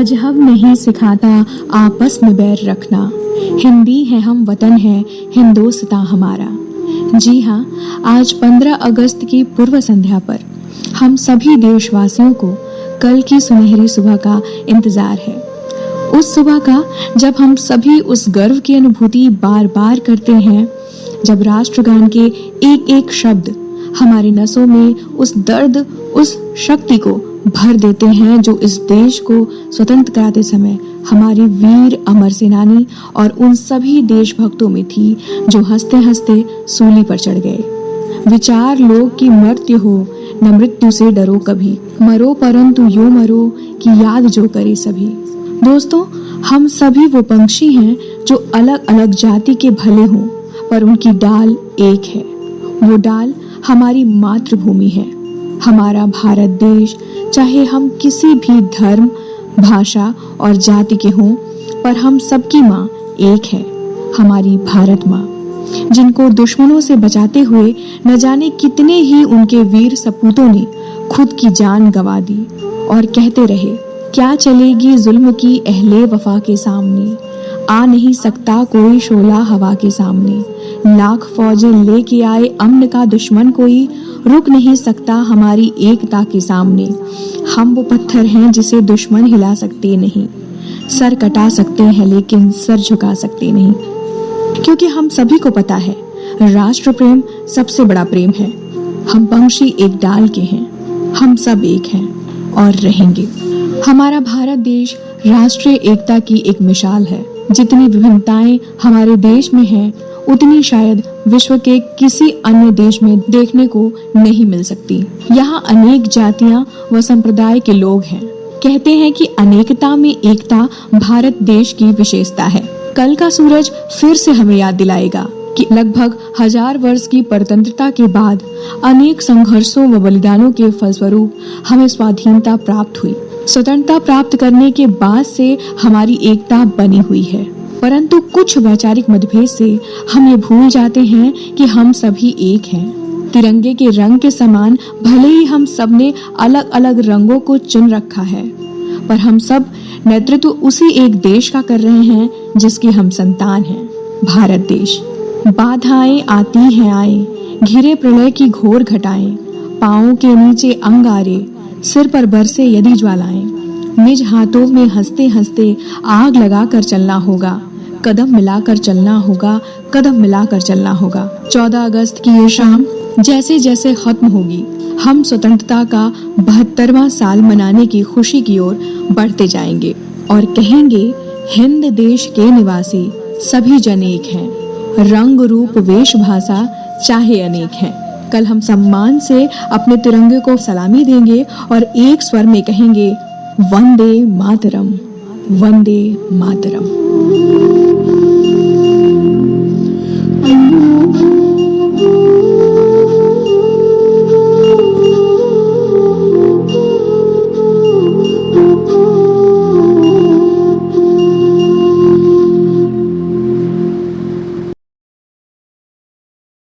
मजहब नहीं सिखाता आपस में बैर रखना। हिंदी है हम, वतन है हिंदोस्तां हमारा। जी हाँ, आज 15 अगस्त की पूर्व संध्या पर हम सभी देशवासियों को कल की सुनहरी सुबह का इंतजार है। उस सुबह का जब हम सभी उस गर्व की अनुभूति बार बार करते हैं, जब राष्ट्रगान के एक एक शब्द हमारी नसों में उस दर्द, उस शक्ति को भर देते हैं जो इस देश को स्वतंत्र कराते समय हमारी वीर अमर सेनानी और उन सभी देशभक्तों में थी जो हंसते हंसते सूली पर चढ़ गए। विचार लोग की मृत्यु हो, न मृत्यु से डरो कभी, मरो परंतु यूं मरो कि याद जो करे सभी। दोस्तों, हम सभी वो पंछी हैं जो अलग अलग जाति के भले हों, पर उनकी डाल एक है। वो डाल हमारी मातृभूमि है, हमारा भारत देश। चाहे हम किसी भी धर्म, भाषा और जाति के हों, पर हम सबकी माँ एक है, हमारी भारत माँ, जिनको दुश्मनों से बचाते हुए न जाने कितने ही उनके वीर सपूतों ने खुद की जान गंवा दी और कहते रहे, क्या चलेगी जुल्म की अहले वफा के सामने, आ नहीं सकता कोई शोला हवा के सामने। लाख फौजें लेके आए अम्न का दुश्मन कोई, रुक नहीं सकता हमारी एकता के सामने। हम वो पत्थर हैं जिसे दुश्मन हिला सकते नहीं, सर कटा सकते हैं लेकिन सर झुका सकते नहीं। क्योंकि हम सभी को पता है, राष्ट्र प्रेम सबसे बड़ा प्रेम है। हम पंछी एक डाल के हैं, हम सब एक हैं और रहेंगे। हमारा भारत देश राष्ट्रीय एकता की एक मिसाल है। जितनी विभिन्नताएं हमारे देश में हैं, उतनी शायद विश्व के किसी अन्य देश में देखने को नहीं मिल सकती। यहाँ अनेक जातियां व संप्रदाय के लोग हैं। कहते हैं कि अनेकता में एकता भारत देश की विशेषता है। कल का सूरज फिर से हमें याद दिलाएगा कि लगभग 1000 वर्ष की परतंत्रता के बाद अनेक संघर्षों व बलिदानों के फलस्वरूप हमें स्वाधीनता प्राप्त हुई। स्वतंत्रता प्राप्त करने के बाद से हमारी एकता बनी हुई है, परंतु कुछ वैचारिक मतभेद से हम ये भूल जाते हैं कि हम सभी एक हैं। तिरंगे के रंग के समान भले ही हम सब ने अलग अलग रंगों को चुन रखा है, पर हम सब नेतृत्व उसी एक देश का कर रहे हैं जिसके हम संतान हैं, भारत देश। बाधाएं आती हैं आए, घिरे प्रलय की घोर घटाएं, पाँवों के नीचे अंगारे, सिर पर बरसे यदि ज्वालाएं। निज हाथों में हंसते हंसते आग लगा कर चलना होगा, कदम मिलाकर चलना होगा, कदम मिलाकर चलना होगा। 14 अगस्त की ये शाम जैसे जैसे खत्म होगी, हम स्वतंत्रता का 72वां साल मनाने की खुशी की ओर बढ़ते जाएंगे और कहेंगे, हिंद देश के निवासी सभी जन एक हैं, रंग रूप वेशभाषा चाहे अनेक हैं। कल हम सम्मान से अपने तिरंगे को सलामी देंगे और एक स्वर में कहेंगे, वंदे मातरम, वंदे मातरम।